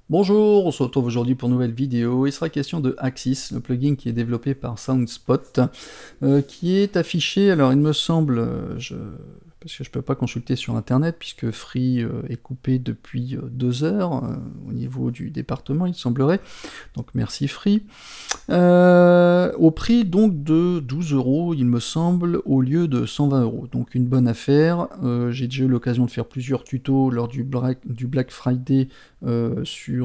Bonjour, on se retrouve aujourd'hui pour une nouvelle vidéo. Il sera question de Axis, le plugin qui est développé par SoundSpot, qui est affiché, alors il me semble, parce que je ne peux pas consulter sur internet puisque Free est coupé depuis 2 heures au niveau du département, il semblerait, donc merci Free. Au prix donc de 12 €, il me semble, au lieu de 120 €, donc une bonne affaire. J'ai déjà eu l'occasion de faire plusieurs tutos lors du Black Friday sur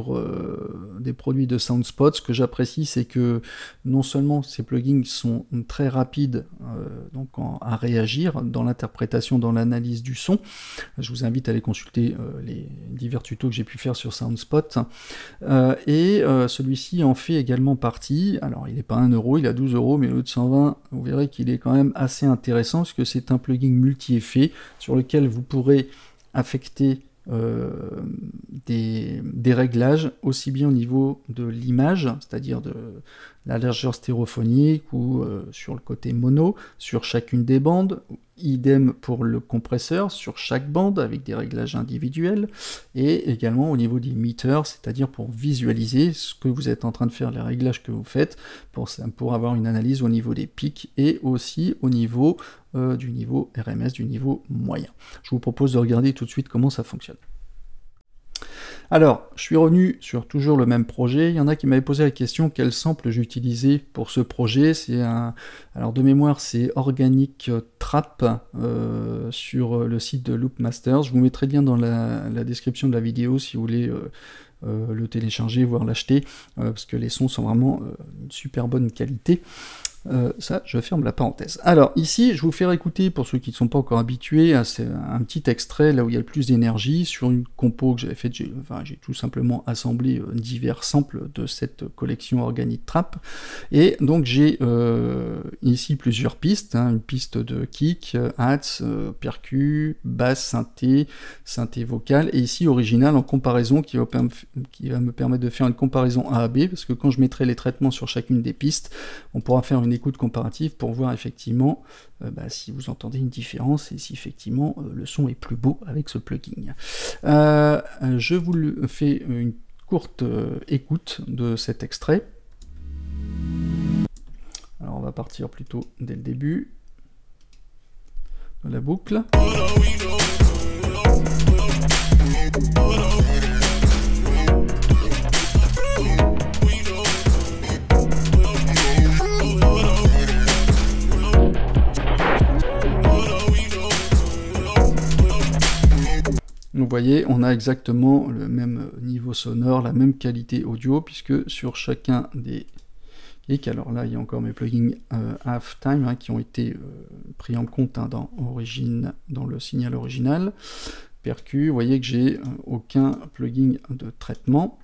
des produits de SoundSpot. Ce que j'apprécie, c'est que non seulement ces plugins sont très rapides donc à réagir dans l'interprétation, dans l'analyse du son. Je vous invite à aller consulter les divers tutos que j'ai pu faire sur SoundSpot. Et celui-ci en fait également partie. Alors il n'est pas 1 €, il est à 12 €, mais au lieu de 120, vous verrez qu'il est quand même assez intéressant, parce que c'est un plugin multi-effet sur lequel vous pourrez affecter des réglages aussi bien au niveau de l'image, c'est-à-dire de la largeur stéréophonique ou sur le côté mono, sur chacune des bandes, idem pour le compresseur sur chaque bande avec des réglages individuels, et également au niveau des meters, c'est-à-dire pour visualiser ce que vous êtes en train de faire, les réglages que vous faites, pour avoir une analyse au niveau des pics et aussi au niveau du niveau RMS, du niveau moyen. Je vous propose de regarder tout de suite comment ça fonctionne. Alors, je suis revenu sur toujours le même projet. Il y en a qui m'avaient posé la question quel sample j'utilisais pour ce projet. C'est alors de mémoire, c'est Organic Trap sur le site de Loopmasters. Je vous mettrai bien dans la description de la vidéo si vous voulez le télécharger, voire l'acheter, parce que les sons sont vraiment une super bonne qualité. Ça, je ferme la parenthèse. Alors ici, je vous faire écouter, pour ceux qui ne sont pas encore habitués, c'est un petit extrait là où il y a le plus d'énergie, sur une compo que j'avais faite. J'ai tout simplement assemblé divers samples de cette collection Organic Trap, et donc j'ai ici plusieurs pistes, une piste de kick, hats, percu, basse, synthé vocal, et ici original en comparaison qui va me permettre de faire une comparaison A à B, parce que quand je mettrai les traitements sur chacune des pistes, on pourra faire une écoute comparative pour voir effectivement si vous entendez une différence et si effectivement le son est plus beau avec ce plugin. Je vous fais une courte écoute de cet extrait. Alors on va partir plutôt dès le début de la boucle. Vous voyez, on a exactement le même niveau sonore, la même qualité audio, puisque sur chacun des kicks, alors là il y a encore mes plugins Halftime qui ont été pris en compte dans le signal original. Percu, vous voyez que j'ai aucun plugin de traitement.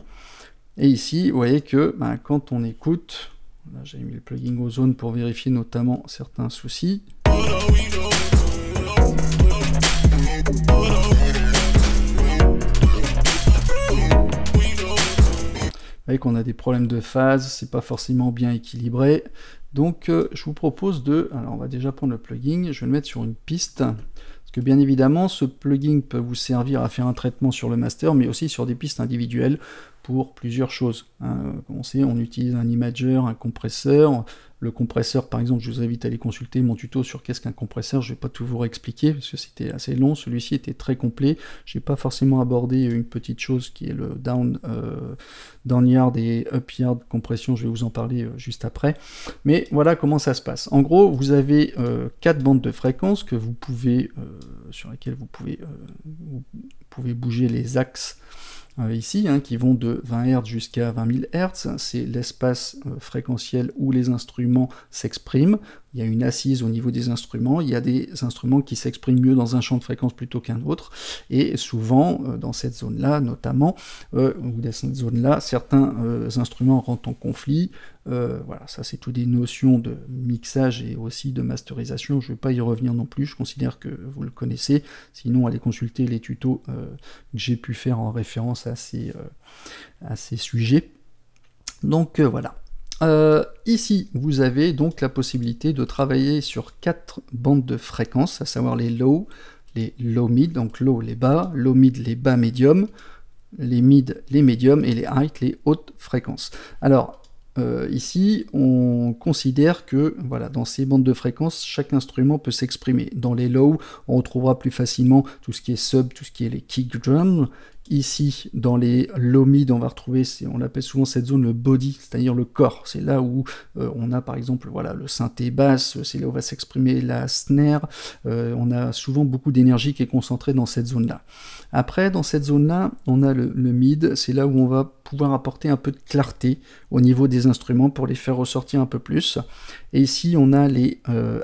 Et ici, vous voyez que quand on écoute, là j'ai mis le plugin Ozone pour vérifier notamment certains soucis. Vous voyez qu'on a des problèmes de phase, c'est pas forcément bien équilibré. Donc je vous propose alors on va déjà prendre le plugin, je vais le mettre sur une piste, parce que bien évidemment ce plugin peut vous servir à faire un traitement sur le master, mais aussi sur des pistes individuelles pour plusieurs choses. Comme on sait, on utilise un imager, un compresseur. Le compresseur, par exemple, je vous invite à aller consulter mon tuto sur qu'est-ce qu'un compresseur. Je ne vais pas tout vous réexpliquer parce que c'était assez long. Celui-ci était très complet. Je n'ai pas forcément abordé une petite chose qui est le downyard et upyard compression. Je vais vous en parler juste après. Mais voilà comment ça se passe. En gros, vous avez 4 bandes de fréquences que vous pouvez, sur lesquelles vous pouvez bouger les axes. Ici, qui vont de 20 Hz jusqu'à 20 000 Hz, c'est l'espace fréquentiel où les instruments s'expriment. Il y a une assise au niveau des instruments, il y a des instruments qui s'expriment mieux dans un champ de fréquence plutôt qu'un autre, et souvent, dans cette zone-là, notamment, ou dans cette zone-là, certains instruments rentrent en conflit. Voilà, ça c'est toutes des notions de mixage et aussi de masterisation, je ne vais pas y revenir non plus, je considère que vous le connaissez, sinon allez consulter les tutos que j'ai pu faire en référence à ces sujets. Donc voilà. Ici, vous avez donc la possibilité de travailler sur 4 bandes de fréquences, à savoir les low mid, donc low les bas, low mid les bas médiums, les mid les médiums et les high les hautes fréquences. Alors ici, on considère que voilà, dans ces bandes de fréquences, chaque instrument peut s'exprimer. Dans les low, on retrouvera plus facilement tout ce qui est sub, tout ce qui est les kick drums. Ici, dans les low mid, on va retrouver, on appelle souvent cette zone le body, c'est-à-dire le corps. C'est là où on a par exemple voilà, le synthé basse, c'est là où va s'exprimer la snare. On a souvent beaucoup d'énergie qui est concentrée dans cette zone-là. Après, dans cette zone-là, on a le mid, c'est là où on va pouvoir apporter un peu de clarté au niveau des instruments pour les faire ressortir un peu plus. Et ici, on a les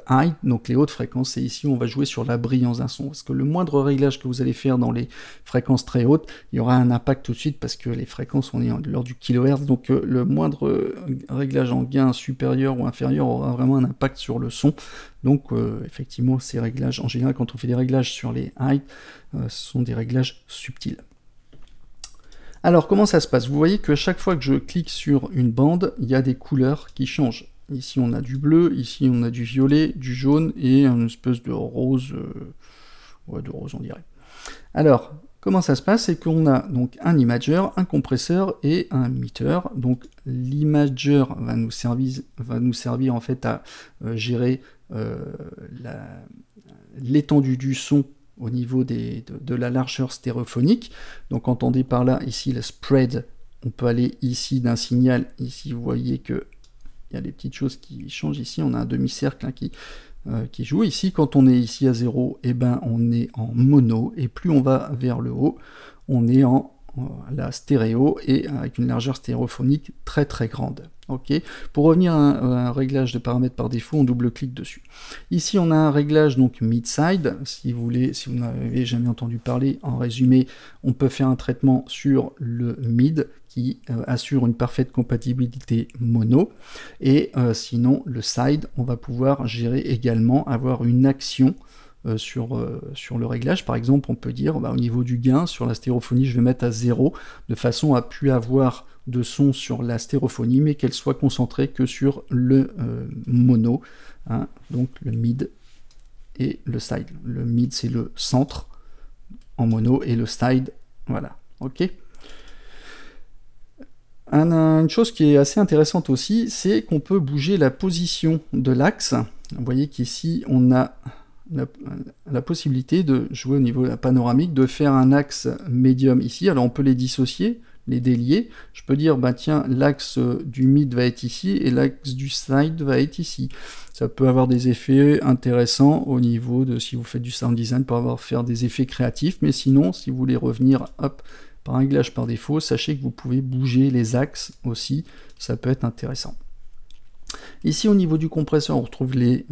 high, donc les hautes fréquences, et ici, on va jouer sur la brillance d'un son. Parce que le moindre réglage que vous allez faire dans les fréquences très hautes, il y aura un impact tout de suite parce que les fréquences, on est de l'ordre du kilohertz, donc le moindre réglage en gain supérieur ou inférieur aura vraiment un impact sur le son. Donc effectivement, ces réglages, en général, quand on fait des réglages sur les high, ce sont des réglages subtils. Alors, comment ça se passe? Vous voyez que chaque fois que je clique sur une bande, il y a des couleurs qui changent. Ici, on a du bleu, ici, on a du violet, du jaune et une espèce de rose, ouais, de rose, on dirait. Alors, comment ça se passe? C'est qu'on a donc un imager, un compresseur et un meter. Donc, l'imager va nous servir en fait à gérer l'étendue du son au niveau de la largeur stéréophonique. Donc entendez par là ici le spread, on peut aller ici d'un signal, ici vous voyez que il y a des petites choses qui changent ici, on a un demi-cercle hein, qui joue. Ici quand on est ici à 0, eh ben, on est en mono, et plus on va vers le haut, on est en la stéréo et avec une largeur stéréophonique très très grande. Okay. Pour revenir à un réglage de paramètres par défaut, on double-clique dessus. Ici, on a un réglage donc mid-side. Si vous n'avez jamais entendu parler, en résumé, on peut faire un traitement sur le mid qui assure une parfaite compatibilité mono. Et sinon, le side, on va pouvoir gérer également, avoir une action sur le réglage. Par exemple, on peut dire au niveau du gain, sur la stéréophonie, je vais mettre à 0, de façon à plus avoir de son sur la stéréophonie, mais qu'elle soit concentrée que sur le mono, hein, donc le mid et le side. Le mid, c'est le centre en mono, et le side, voilà, ok. Une chose qui est assez intéressante aussi, c'est qu'on peut bouger la position de l'axe. Vous voyez qu'ici, on a la possibilité de jouer au niveau de la panoramique, de faire un axe médium ici. Alors on peut les dissocier, les délier. Je peux dire, bah tiens, l'axe du mid va être ici et l'axe du side va être ici. Ça peut avoir des effets intéressants au niveau de, si vous faites du sound design, pour faire des effets créatifs. Mais sinon, si vous voulez revenir, hop, par un réglage par défaut, sachez que vous pouvez bouger les axes aussi. Ça peut être intéressant. Ici, au niveau du compresseur, on retrouve les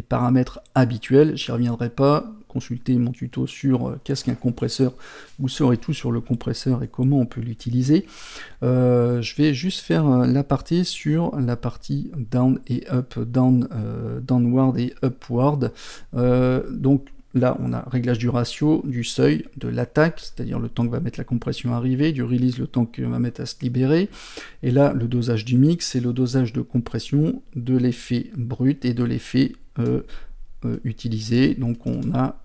paramètres habituels. J'y reviendrai pas. Consultez mon tuto sur qu'est-ce qu'un compresseur. Vous saurez tout sur le compresseur et comment on peut l'utiliser. Je vais juste faire l'aparté sur la partie down et up, downward et upward. Donc là, on a réglage du ratio, du seuil, de l'attaque, c'est-à-dire le temps que va mettre la compression à arriver, du release, le temps que va mettre à se libérer. Et là, le dosage du mix, c'est le dosage de compression, de l'effet brut et de l'effet utilisé. Donc on a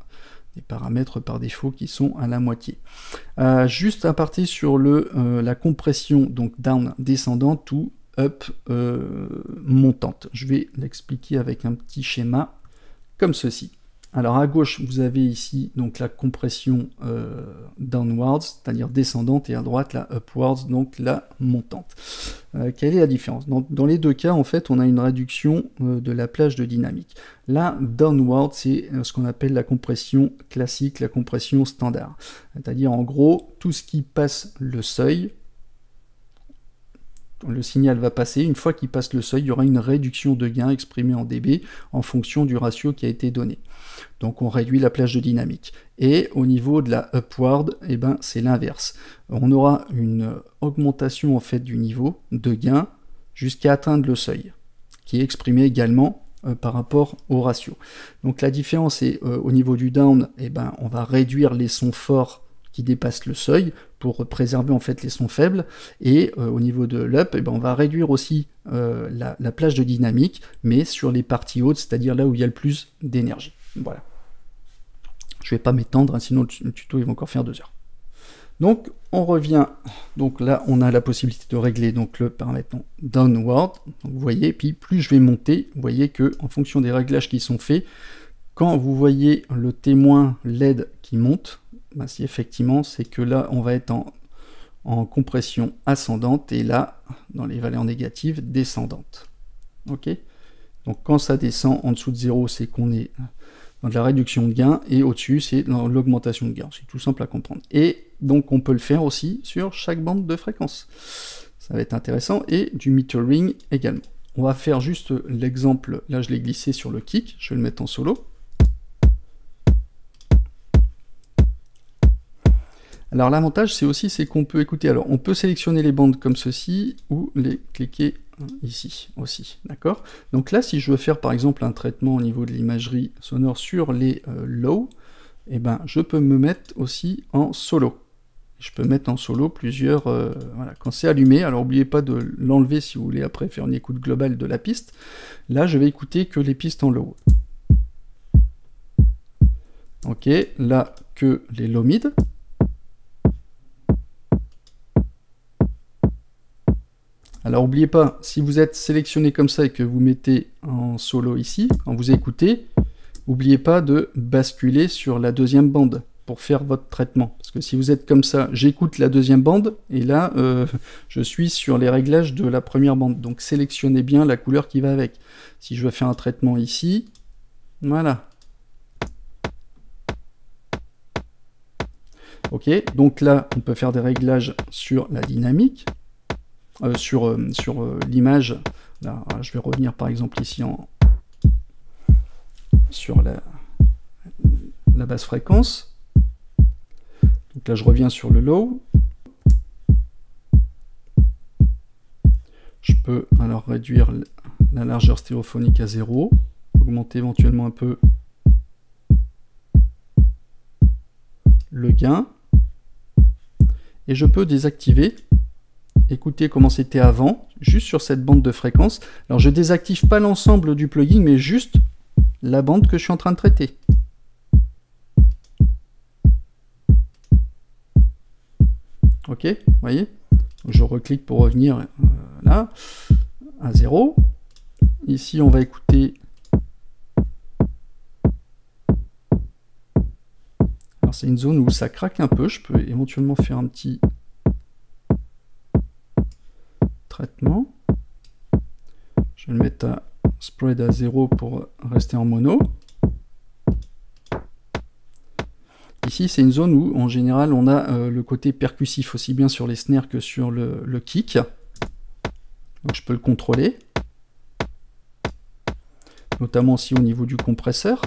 des paramètres par défaut qui sont à la moitié. Juste à partir sur la compression, donc down descendante ou up montante. Je vais l'expliquer avec un petit schéma comme ceci. Alors à gauche, vous avez ici donc la compression downwards, c'est-à-dire descendante, et à droite la upwards, donc la montante. Quelle est la différence? Dans les deux cas, en fait, on a une réduction de la plage de dynamique. Là, downward, c'est ce qu'on appelle la compression classique, la compression standard. C'est-à-dire, en gros, tout ce qui passe le seuil, le signal va passer. Une fois qu'il passe le seuil, il y aura une réduction de gain exprimée en dB en fonction du ratio qui a été donné. Donc on réduit la plage de dynamique. Et au niveau de la upward, eh ben, c'est l'inverse. On aura une augmentation en fait du niveau de gain jusqu'à atteindre le seuil, qui est exprimé également par rapport au ratio. Donc la différence est au niveau du down, eh ben, on va réduire les sons forts qui dépassent le seuil pour préserver en fait les sons faibles. Et au niveau de l'up, on va réduire aussi la plage de dynamique, mais sur les parties hautes, c'est-à-dire là où il y a le plus d'énergie. Voilà. Je vais pas m'étendre, hein, sinon le tuto il va encore faire 2 heures. Donc on revient, donc là on a la possibilité de régler donc le paramètre downward, donc, vous voyez, puis plus je vais monter, vous voyez que en fonction des réglages qui sont faits, quand vous voyez le témoin LED qui monte, ben si effectivement c'est que là on va être en compression ascendante et là dans les valeurs négatives descendante. Ok, donc quand ça descend en dessous de 0, c'est qu'on est dans de la réduction de gain, et au-dessus c'est dans l'augmentation de gain. C'est tout simple à comprendre. Et donc on peut le faire aussi sur chaque bande de fréquence. Ça va être intéressant, et du metering également. On va faire juste l'exemple, là je l'ai glissé sur le kick, je vais le mettre en solo. Alors l'avantage c'est aussi qu'on peut écouter, alors on peut sélectionner les bandes comme ceci, ou les cliquer ici aussi, d'accord? Donc là, si je veux faire par exemple un traitement au niveau de l'imagerie sonore sur les low, eh ben, je peux me mettre aussi en solo. Je peux mettre en solo plusieurs... voilà, quand c'est allumé, alors n'oubliez pas de l'enlever si vous voulez après faire une écoute globale de la piste. Là, je vais écouter que les pistes en low. Ok, là, que les low mid. Alors n'oubliez pas, si vous êtes sélectionné comme ça et que vous mettez en solo ici, quand vous écoutez, n'oubliez pas de basculer sur la deuxième bande pour faire votre traitement. Parce que si vous êtes comme ça, j'écoute la deuxième bande, et là, je suis sur les réglages de la première bande. Donc sélectionnez bien la couleur qui va avec. Si je veux faire un traitement ici, voilà. Ok, donc là, on peut faire des réglages sur la dynamique. Sur l'image, là je vais revenir par exemple ici sur la basse fréquence. Donc là je reviens sur le low. Je peux alors réduire la largeur stéréophonique à 0, augmenter éventuellement un peu le gain, et je peux désactiver. Écoutez comment c'était avant, juste sur cette bande de fréquence. Alors je désactive pas l'ensemble du plugin, mais juste la bande que je suis en train de traiter. Ok, vous voyez? Je reclique pour revenir là, à 0. Ici on va écouter. Alors c'est une zone où ça craque un peu, je peux éventuellement faire un petit traitement. Je vais le mettre à spread à 0 pour rester en mono. Ici, c'est une zone où, en général, on a le côté percussif, aussi bien sur les snares que sur le kick. Donc, je peux le contrôler. Notamment aussi au niveau du compresseur.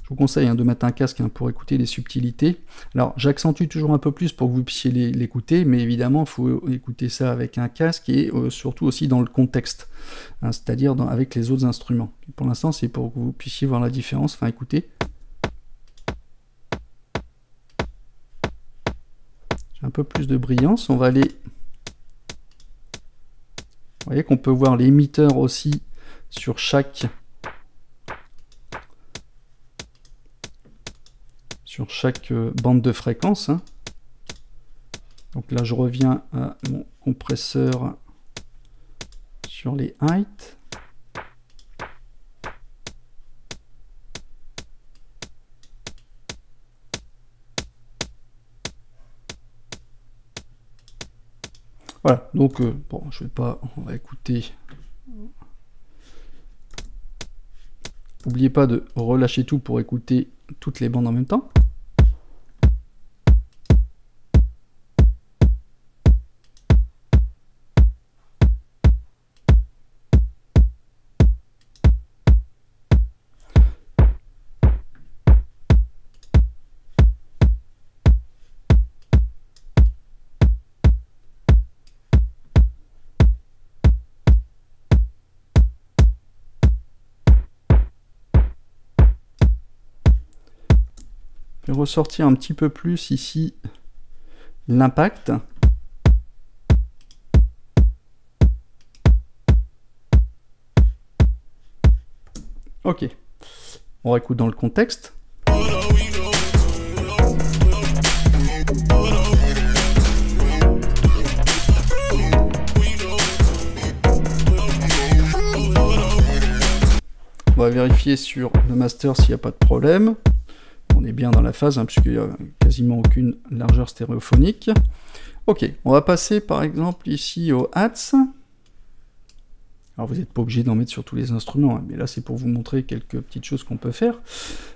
Je vous conseille de mettre un casque pour écouter les subtilités. Alors j'accentue toujours un peu plus pour que vous puissiez l'écouter, mais évidemment il faut écouter ça avec un casque et surtout aussi dans le contexte, hein, c'est-à-dire avec les autres instruments. Et pour l'instant c'est pour que vous puissiez voir la différence, enfin écoutez. J'ai un peu plus de brillance, on va aller... Vous voyez qu'on peut voir l'émetteur aussi sur chaque bande de fréquence. Hein. Donc là, je reviens à mon compresseur sur les heights. Voilà, donc bon, je vais pas, on va écouter. N'oubliez pas de relâcher tout pour écouter toutes les bandes en même temps. vais ressortir un petit peu plus ici l'impact. Ok, on réécoute dans le contexte. On va vérifier sur le master s'il n'y a pas de problème. On est bien dans la phase, hein, puisqu'il n'y a quasiment aucune largeur stéréophonique. Ok, on va passer par exemple ici au hats. Alors vous n'êtes pas obligé d'en mettre sur tous les instruments, hein, mais là c'est pour vous montrer quelques petites choses qu'on peut faire.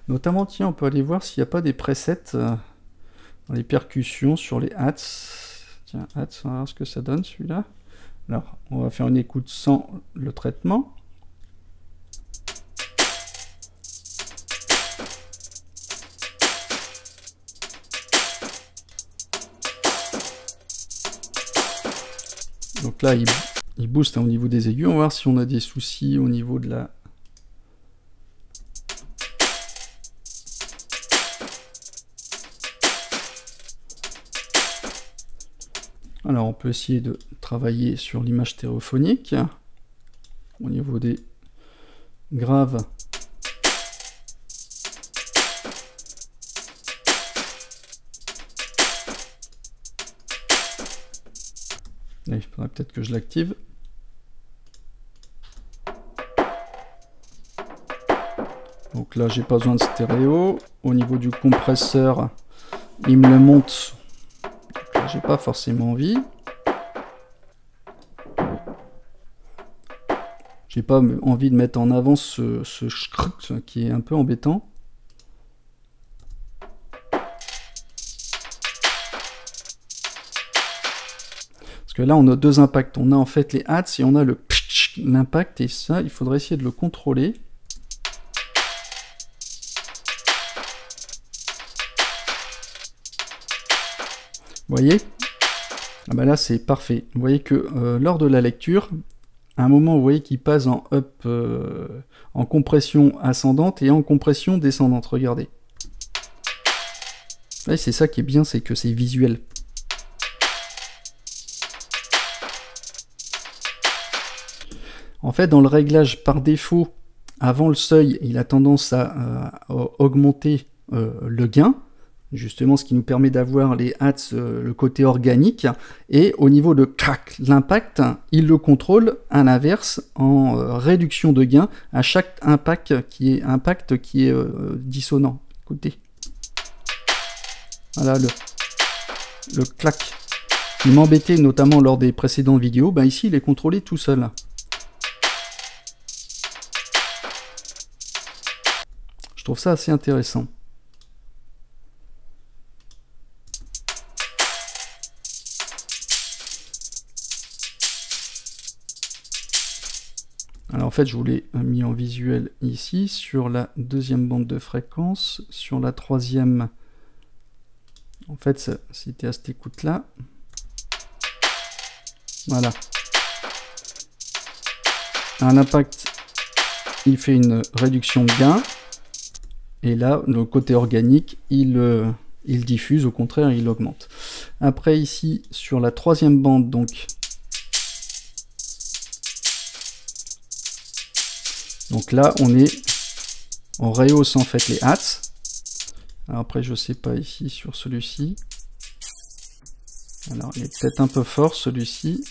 Notamment, tiens, on peut aller voir s'il n'y a pas des presets dans les percussions sur les hats. Tiens, hats, on va voir ce que ça donne celui-là. Alors, on va faire une écoute sans le traitement. Donc là, il booste, hein, au niveau des aigus. On va voir si on a des soucis au niveau de la... Alors, on peut essayer de travailler sur l'image stéréophonique. Au niveau des graves. Il faudrait peut-être que je l'active. Donc là, j'ai pas besoin de stéréo. Au niveau du compresseur, il me le monte. J'ai pas forcément envie. J'ai pas envie de mettre en avant ce scrut qui est un peu embêtant. Parce que là, on a deux impacts. On a en fait les hats et on a l'impact. Et ça, il faudrait essayer de le contrôler. Vous voyez? Ah bah là, c'est parfait. Vous voyez que lors de la lecture, à un moment, vous voyez qu'il passe en up, en compression ascendante et en compression descendante. Regardez. Ouais, c'est ça qui est bien, c'est que c'est visuel. En fait, dans le réglage par défaut, avant le seuil, il a tendance à augmenter le gain, justement ce qui nous permet d'avoir les hats, le côté organique, et au niveau de l'impact, il le contrôle à l'inverse en réduction de gain à chaque impact qui est dissonant. Écoutez. Voilà le clac. Il m'embêtait notamment lors des précédentes vidéos, ben ici il est contrôlé tout seul. Je trouve ça assez intéressant. Alors en fait, je vous l'ai mis en visuel ici, sur la deuxième bande de fréquence, sur la troisième. En fait, c'était à cette écoute-là. Voilà. À l'impact, il fait une réduction de gain. Et là, le côté organique, il diffuse, au contraire, il augmente. Après, ici, sur la troisième bande, donc là, on rehausse en fait les hats. Alors après, je sais pas ici sur celui-ci. Alors, il est peut-être un peu fort celui-ci.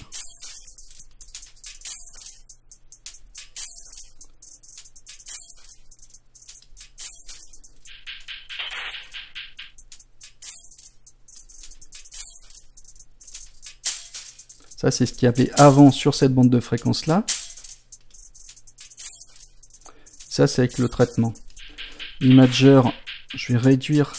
Ça, c'est ce qu'il y avait avant sur cette bande de fréquence-là. Ça, c'est avec le traitement. Imager, je vais réduire.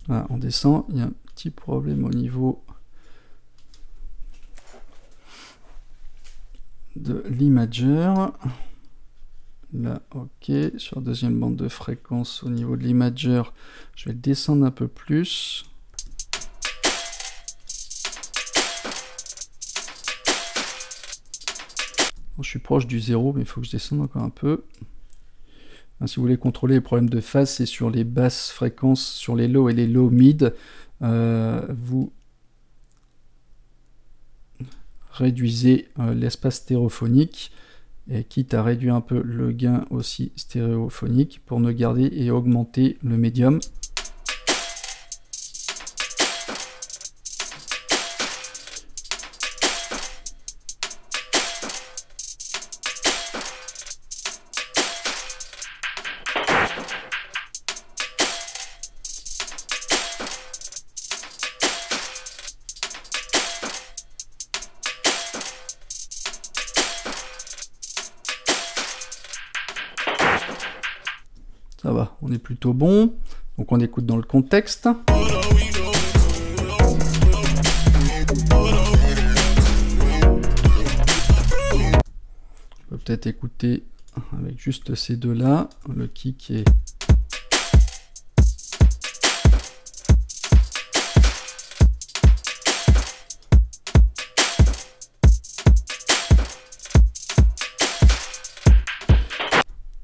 Voilà, on descend. Il y a un petit problème au niveau de l'imager. Là, ok. Sur la deuxième bande de fréquence, au niveau de l'imager, je vais le descendre un peu plus. Bon, je suis proche du 0, mais il faut que je descende encore un peu. Si vous voulez contrôler les problèmes de phase, c'est sur les basses fréquences, sur les low et les low mid. Vous réduisez l'espace stéréophonique, et quitte à réduire un peu le gain aussi stéréophonique pour ne garder et augmenter le médium. Ça va, on est plutôt bon. Donc on écoute dans le contexte. Je peux peut-être écouter avec juste ces deux-là. Le kick est...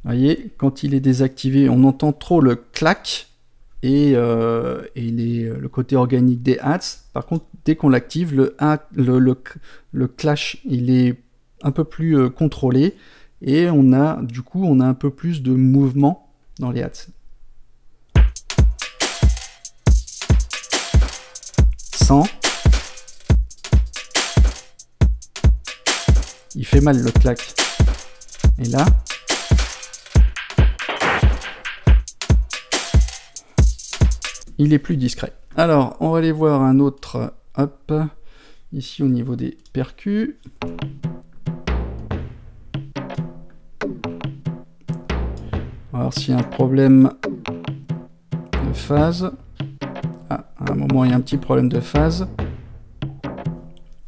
Vous voyez, quand il est désactivé, on entend trop le clac et le côté organique des hats. Par contre, dès qu'on l'active, le clash, il est un peu plus contrôlé et du coup, on a un peu plus de mouvement dans les hats. 100. Il fait mal le clac. Et là... il est plus discret. Alors, on va aller voir un autre, hop, ici au niveau des percus. On va voir s'il y a un problème de phase. Ah, à un moment, il y a un petit problème de phase.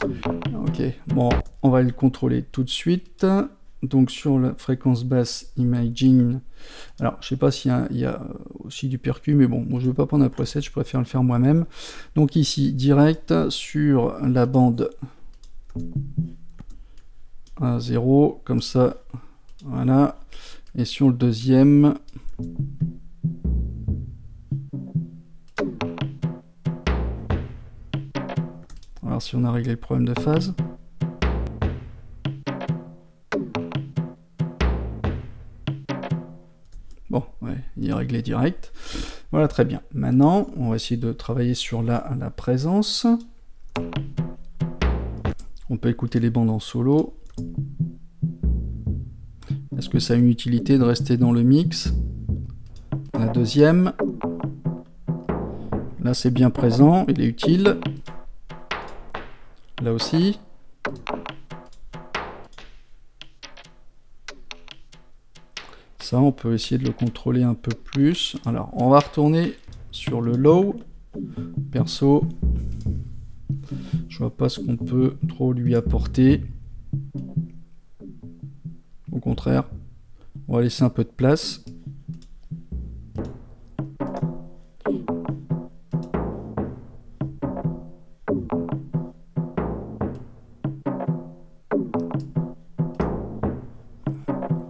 Ok, bon, on va le contrôler tout de suite. Donc sur la fréquence basse Imaging, alors je sais pas s'il y a aussi du percu, mais bon, moi je ne veux pas prendre un preset, je préfère le faire moi-même. Donc ici, direct sur la bande à 0, comme ça, voilà. Et sur le deuxième, on va voir si on a réglé le problème de phase. Bon, ouais, il est réglé direct. Voilà, très bien. Maintenant, on va essayer de travailler sur la présence. On peut écouter les bandes en solo. Est-ce que ça a une utilité de rester dans le mix? La deuxième. Là, c'est bien présent, il est utile. Là aussi. Ça, on peut essayer de le contrôler un peu plus. Alors, on va retourner sur le low. Perso, je vois pas ce qu'on peut trop lui apporter. Au contraire, on va laisser un peu de place.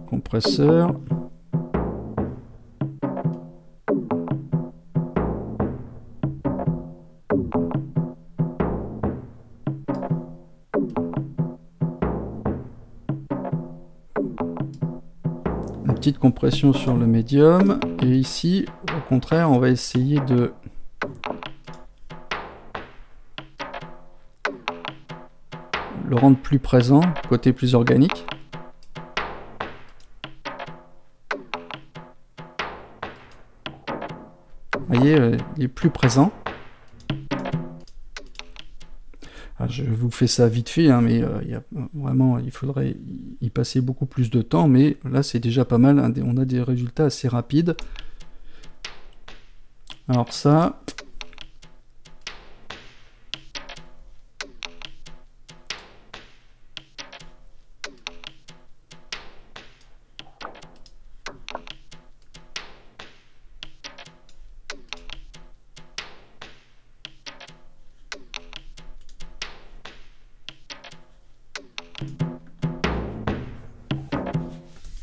Compresseur. Petite compression sur le médium, et ici au contraire on va essayer de le rendre plus présent, côté plus organique. Vous voyez, il est plus présent. Alors, je vous fais ça vite fait, hein, mais vraiment, il faudrait y passer beaucoup plus de temps, mais là c'est déjà pas mal, hein, on a des résultats assez rapides. Alors ça...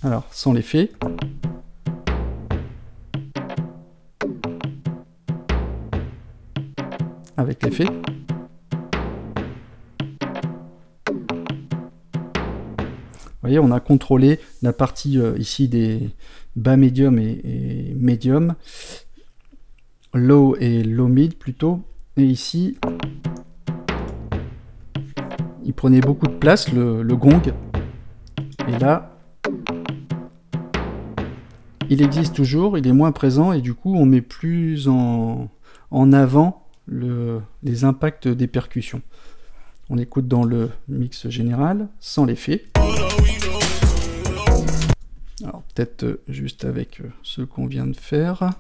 Alors, sans l'effet. Avec l'effet. Vous voyez, on a contrôlé la partie ici des bas médium et médium, low et low mid plutôt, et ici il prenait beaucoup de place le gong, et là il existe toujours, il est moins présent, et du coup on met plus en avant les impacts des percussions. On écoute dans le mix général sans l'effet. Alors peut-être juste avec ce qu'on vient de faire.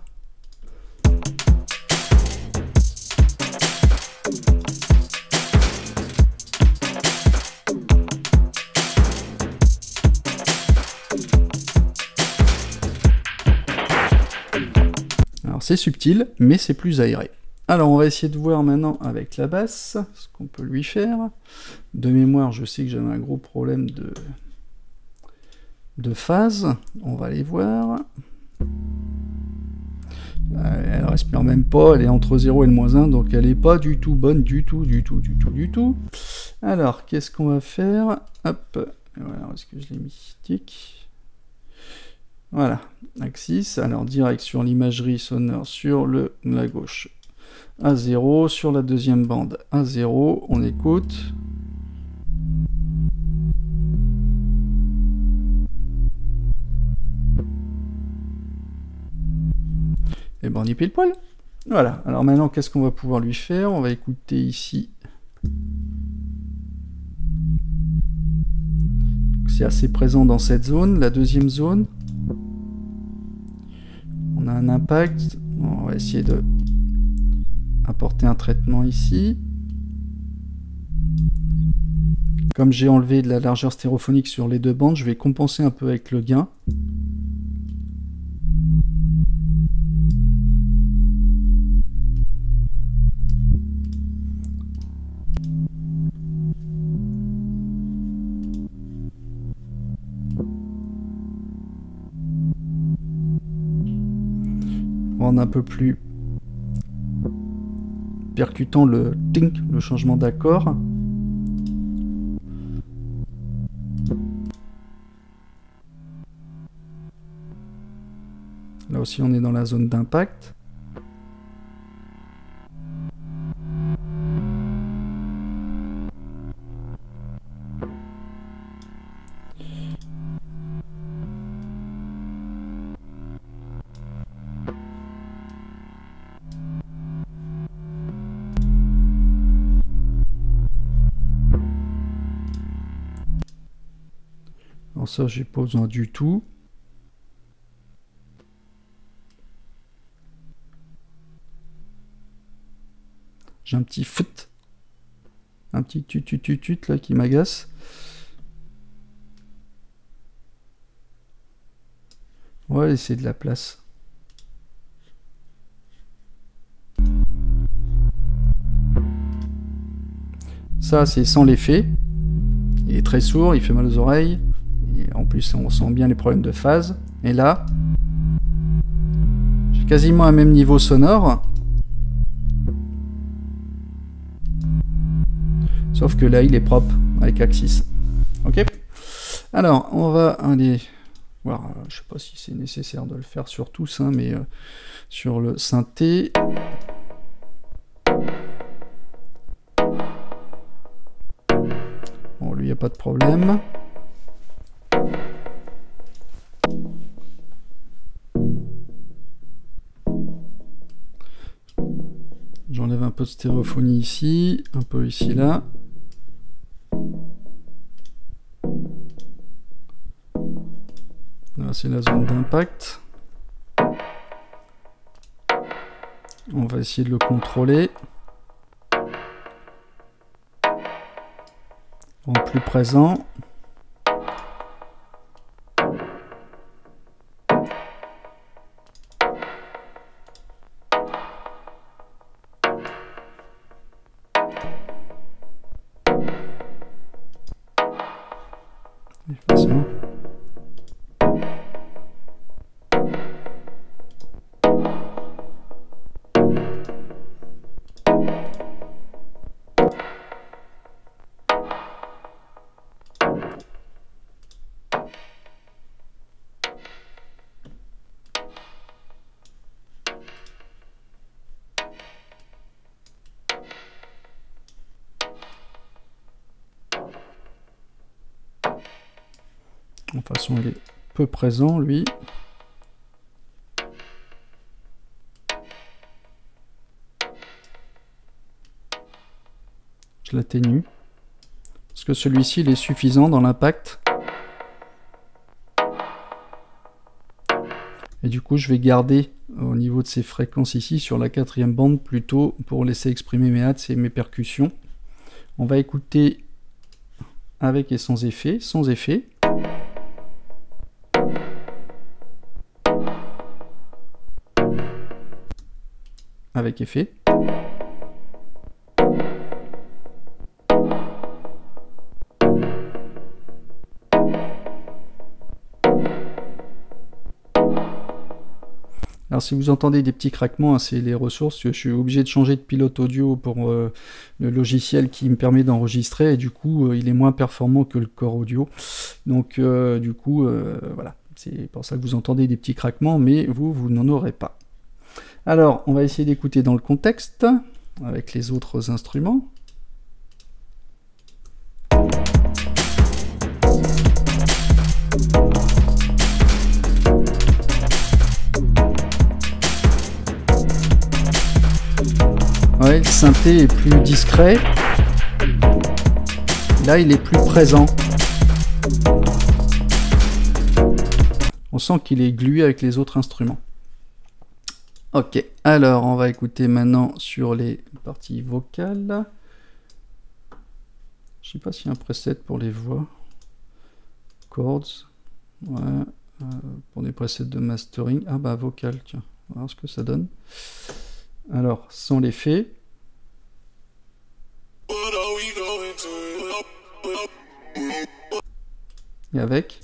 Alors c'est subtil, mais c'est plus aéré. Alors on va essayer de voir maintenant avec la basse ce qu'on peut lui faire. De mémoire, je sais que j'avais un gros problème de phase. On va aller voir. Elle respire même pas, elle est entre 0 et le -1, donc elle est pas du tout bonne, du tout. Alors, qu'est-ce qu'on va faire? Hop, voilà, est-ce que je l'ai mis? Tic. Voilà, axis. Alors, direct sur l'imagerie sonore sur la gauche à 0, sur la deuxième bande à 0, on écoute. Et ben on y pile poil. Voilà, alors maintenant qu'est-ce qu'on va pouvoir lui faire? On va écouter ici. C'est assez présent dans cette zone, la deuxième zone. On a un impact. On va essayer de apporter un traitement ici. Comme j'ai enlevé de la largeur stéréophonique sur les deux bandes, je vais compenser un peu avec le gain. Rendre un peu plus percutant le tink, le changement d'accord. Là aussi on est dans la zone d'impact. Alors ça j'ai pas besoin du tout. J'ai un petit foot, un petit tut là qui m'agace. On va laisser de la place. Ça c'est sans l'effet. Il est très sourd, il fait mal aux oreilles. Et en plus on sent bien les problèmes de phase. Et là, j'ai quasiment un même niveau sonore. Sauf que là il est propre avec Axis. Ok. Alors on va aller voir, je sais pas si c'est nécessaire de le faire sur tous, hein, mais sur le synthé. Bon, lui, il n'y a pas de problème. J'enlève un peu de stéréophonie ici, un peu ici, là. Là, c'est la zone d'impact. On va essayer de le contrôler. En plus présent. Facilement. De toute façon, il est peu présent, lui. Je l'atténue. Parce que celui-ci, il est suffisant dans l'impact. Et du coup, je vais garder au niveau de ces fréquences ici, sur la 4e bande, plutôt pour laisser exprimer mes hats et mes percussions. On va écouter avec et sans effet. Sans effet. Avec effet. Alors si vous entendez des petits craquements, hein, c'est les ressources. Je suis obligé de changer de pilote audio pour le logiciel qui me permet d'enregistrer, et du coup il est moins performant que le corps audio. Donc du coup voilà, c'est pour ça que vous entendez des petits craquements, mais vous n'en aurez pas. Alors on va essayer d'écouter dans le contexte avec les autres instruments. Ouais, le synthé est plus discret. Là, il est plus présent. On sent qu'il est glué avec les autres instruments. Ok, alors on va écouter maintenant sur les parties vocales. Je sais pas s'il y a un preset pour les voix. Chords. Ouais. Pour des presets de mastering. Ah bah vocal, tiens. On va voir ce que ça donne. Alors, sans l'effet. Et avec.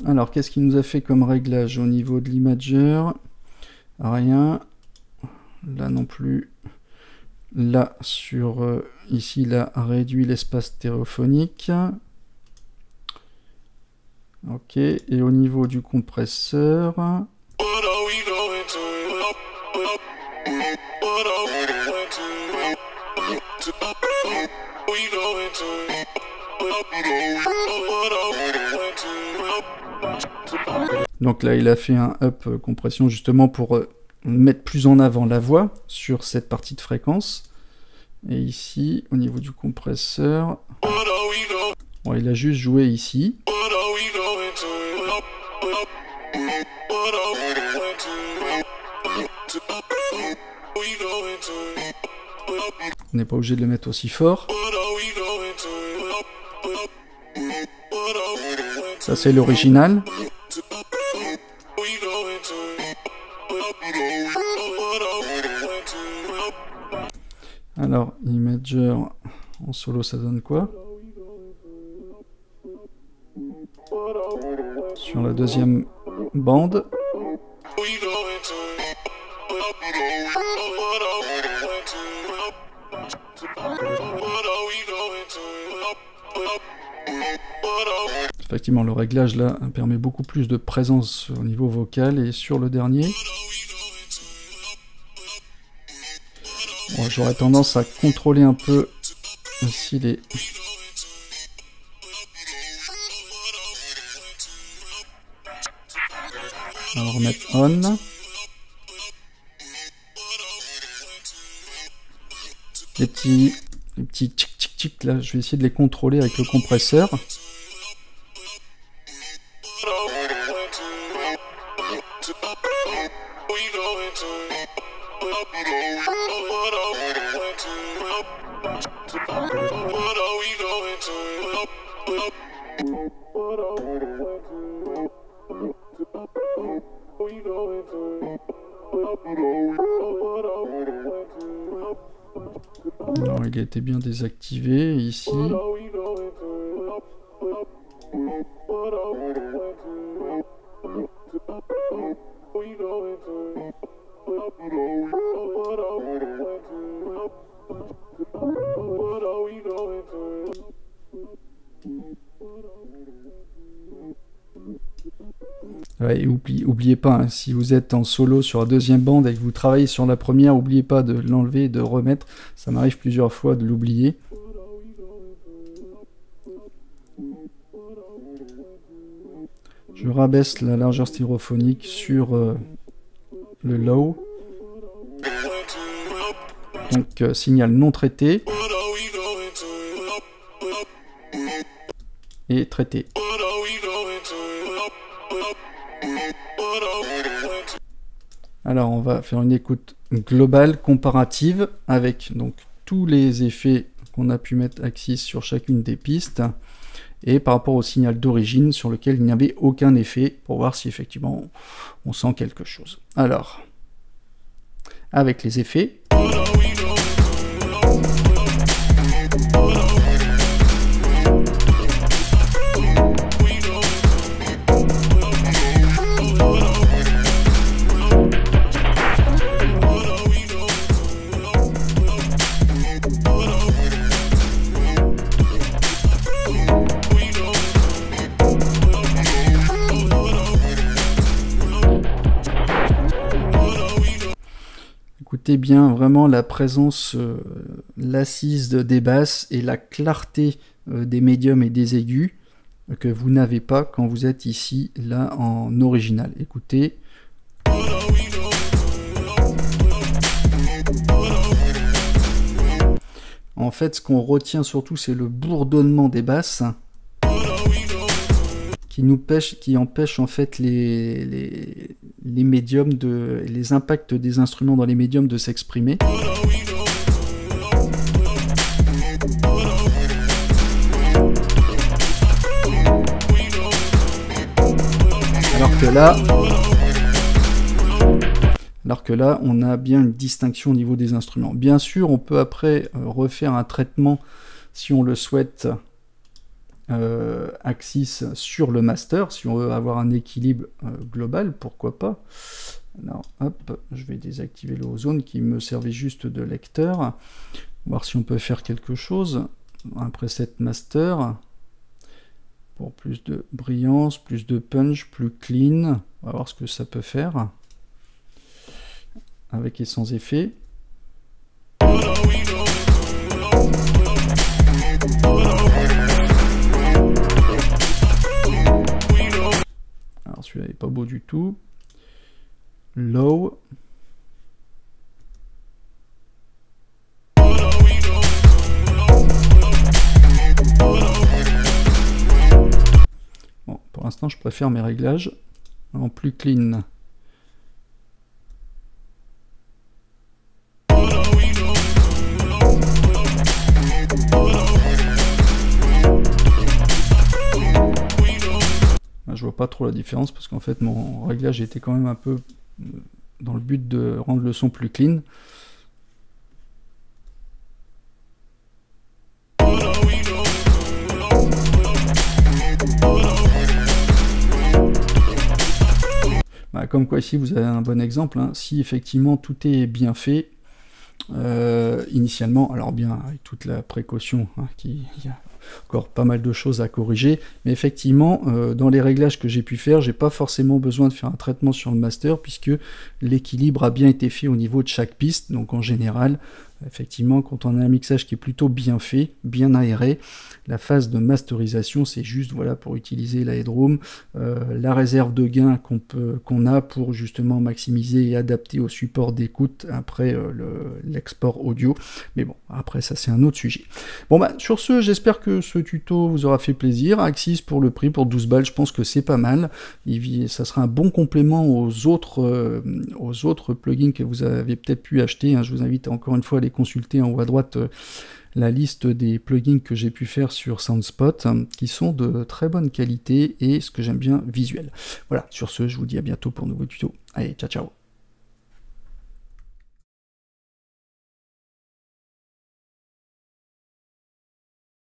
Alors, qu'est-ce qu'il nous a fait comme réglage au niveau de l'imager? Rien. Là non plus. Là, sur ici, il a réduit l'espace stéréophonique. Ok. Et au niveau du compresseur. Donc là, il a fait un up compression justement pour mettre plus en avant la voix sur cette partie de fréquence. Et ici, au niveau du compresseur, bon, il a juste joué ici. On n'est pas obligé de le mettre aussi fort. Ça, c'est l'original. Alors, imager en solo, ça donne quoi? Sur la deuxième bande. Effectivement, le réglage là permet beaucoup plus de présence au niveau vocal, et sur le dernier, bon, j'aurais tendance à contrôler un peu ici les... On va remettre on. Les petits tchic tchic tchic là, je vais essayer de les contrôler avec le compresseur. Non, il a été bien désactivé ici. Ouais, et oubliez pas, hein, si vous êtes en solo sur la deuxième bande et que vous travaillez sur la première, n'oubliez pas de l'enlever et de remettre. Ça m'arrive plusieurs fois de l'oublier. Je rabaisse la largeur stéréophonique sur le low. Donc signal non traité. Et traité. Alors on va faire une écoute globale, comparative, avec donc tous les effets qu'on a pu mettre Axis sur chacune des pistes, et par rapport au signal d'origine sur lequel il n'y avait aucun effet, pour voir si effectivement on sent quelque chose. Alors, avec les effets... Écoutez bien vraiment la présence, l'assise des basses et la clarté des médiums et des aigus que vous n'avez pas quand vous êtes ici, là, en original. Écoutez. En fait, ce qu'on retient surtout, c'est le bourdonnement des basses qui empêche en fait les médiums les impacts des instruments dans les médiums de s'exprimer. Alors que là, on a bien une distinction au niveau des instruments. Bien sûr, on peut après refaire un traitement, si on le souhaite, Axis sur le master, si on veut avoir un équilibre global, pourquoi pas. Alors, hop, je vais désactiver le ozone qui me servait juste de lecteur, voir si on peut faire quelque chose. Un preset master, pour plus de brillance, plus de punch, plus clean, on va voir ce que ça peut faire, avec et sans effet. Alors celui-là n'est pas beau du tout. Low. Bon, pour l'instant, je préfère mes réglages en plus clean. Je vois pas trop la différence parce qu'en fait mon réglage était quand même un peu dans le but de rendre le son plus clean. Bah, comme quoi ici vous avez un bon exemple, hein. Si effectivement tout est bien fait initialement, alors bien avec toute la précaution, hein, il y a encore pas mal de choses à corriger, mais effectivement dans les réglages que j'ai pu faire, j'ai pas forcément besoin de faire un traitement sur le master puisque l'équilibre a bien été fait au niveau de chaque piste. Donc en général, effectivement, quand on a un mixage qui est plutôt bien fait, bien aéré, la phase de masterisation, c'est juste voilà pour utiliser la headroom, la réserve de gain qu'on a pour justement maximiser et adapter au support d'écoute après l'export audio. Mais bon, après ça c'est un autre sujet. Bon bah sur ce, j'espère que ce tuto vous aura fait plaisir. Axis pour le prix, pour 12 balles, je pense que c'est pas mal. Ça sera un bon complément aux autres plugins que vous avez peut-être pu acheter, hein. Je vous invite encore une fois à les consulter en haut à droite la liste des plugins que j'ai pu faire sur Soundspot, qui sont de très bonne qualité et ce que j'aime bien, visuel. Voilà, sur ce, je vous dis à bientôt pour un nouveau tuto. Allez, ciao ciao.